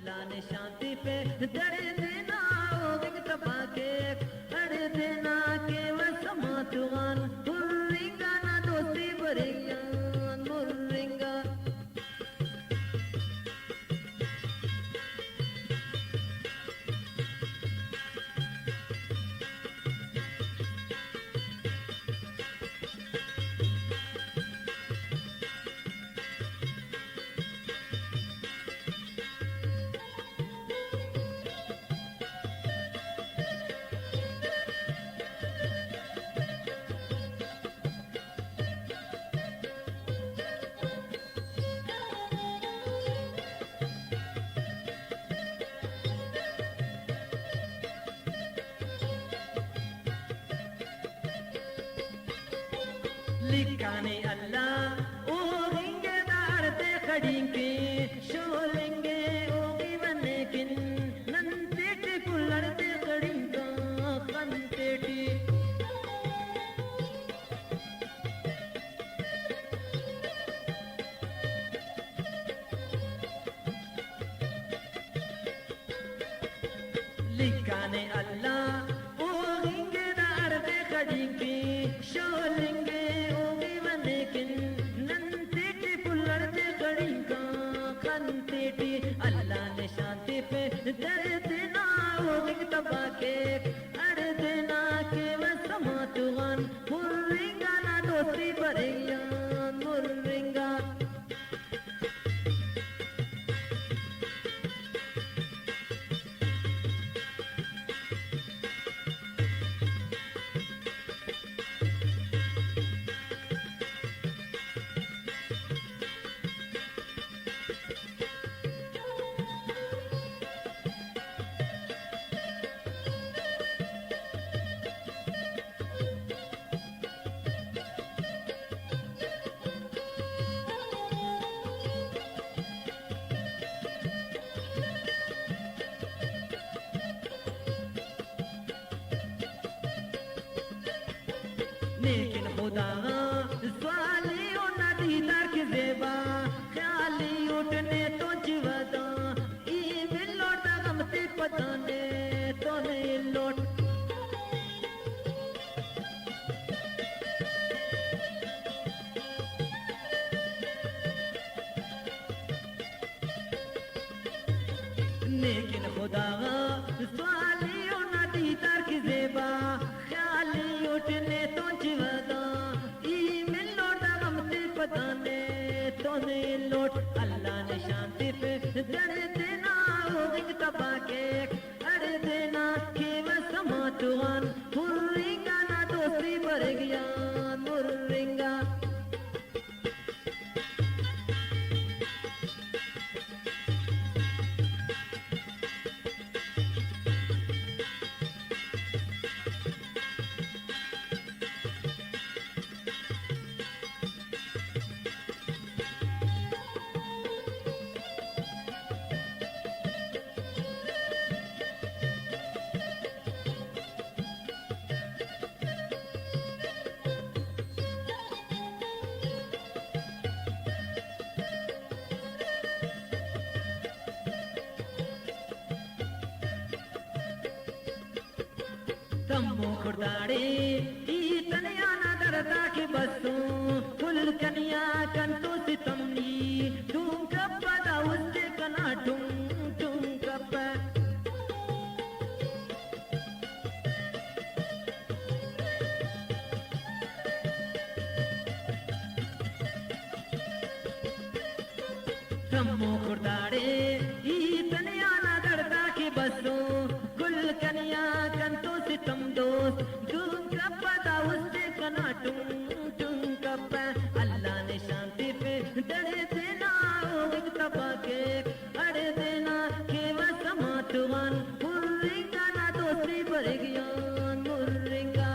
अल्लाह ने शांति पे दर देना तबा के अड़ देना के वसमातुआन मुर्रिंगा ना दोस्ती बरेगा मुर्रिंगा लिखाने अल्लाह ओ हिंगे दारते खड़ींगे शोलेंगे ओगी बने किन नंतेटी पुलड़ते खड़ींगा कंतेटी लिखाने अल्लाह ओ हिंगे दारते खड़ींगे शोलेंगे अल्लाह ने शांति पे दर देना तबा के अड़ देना के वसमातुआन मुर्रिंगा ना दोस्ती बरेगा मुर्रिंगा लेकिन खुदा स्वाली ना दीदार के जेबा ख्याली उठने तो जीवदा ई मिलोट गमती पताने तो नहीं लोट लेकिन खुदा स्वाली ना दीदार के जेबा ख्याली उठने तो जीवदा ई मिलोट गमती पताने तो नहीं लोट अल्लाह ने शांति पे दर देना तबा के अड़ देना के वसमातुआन मुर्रिंगा ना दोस्ती बरेगा मुर्रिंगा तम्मो खुर्दाड़े ई तनिया ना दरदा के बसो फुल कनिया कंतो सितमनी तुम कब बदा उससे कना तुम कब तम्मो खुर्दाड़े ई तनिया ना दरदा के बसो कुल कनिया कंतो सितम दोस्त तुम कब पता उससे कना तुम कब अल्लाह ने शांति पे दर देना तबा के अड़ देना के वसमातुआन मुर्रिंगा ना दोस्ती बरेगा मुर्रिंगा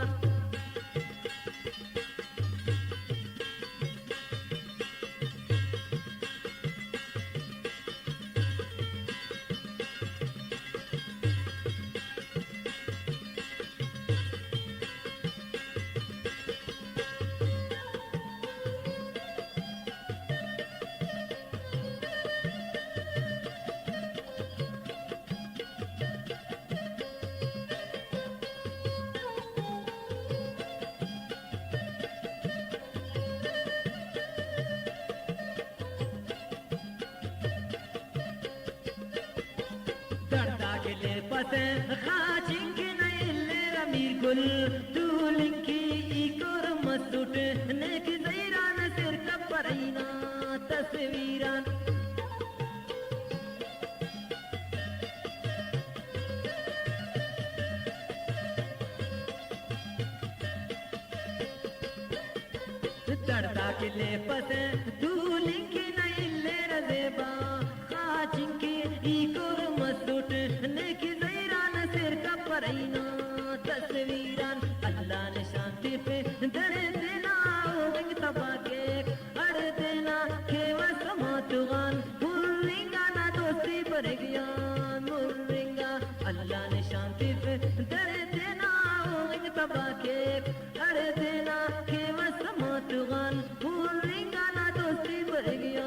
pase khacinki na ille ramir gul tu linki ikor masut nek zairan sir kaparina tasviran चढ़ता किले पसे दूलिंकी न इल्ले रजेबा खाचिंकी इकोर मसूट नेकी ज़ैरान सिर का परैना तस्वीरान अल्लाह ने शांति पे दरे देना ओंग तबाके अड़ देना केवा समातुगान मुर्रिंगा ना दोस्ती बरगिया मुर्रिंगा अल्लाह ने शांति पे दरे देना ओंग तबाके अड़ देना केवा समातुगान मुर्रिंगा ना दोस्ती बरगिया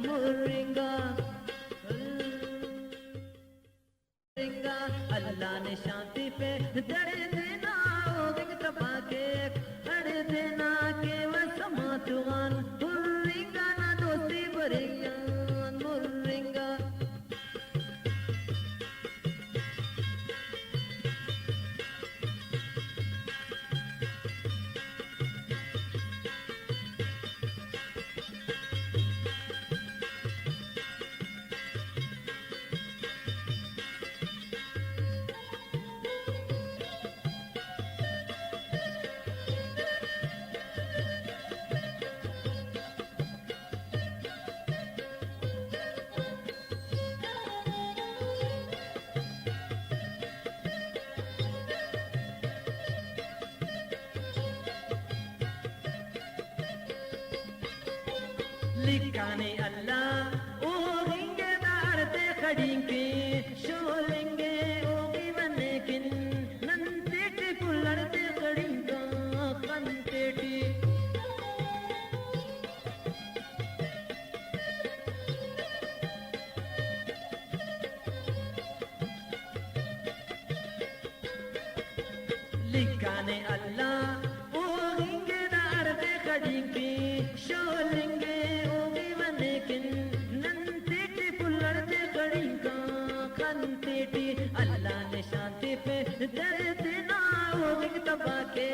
मुर्रिंगा मुर्रिंगा अल्लाह ने शांति पे दरे देना ओंग तबाके अड़ देना केवा समातुगान मुर्रिंगा ना दोस्ती बरगिया मुर्रिंगा लिखाने अल्लाह ओ हिंगे दारते खड़ींके शोलेंगे ओ गिवने किन नंतेटे पुलरते खड़ींका कंतेटी लिखाने अल्लाह ओ हिंगे दारते खड़ींके शोलेंगे अल्लाह ने शांति पे दर्द ना हो तबाके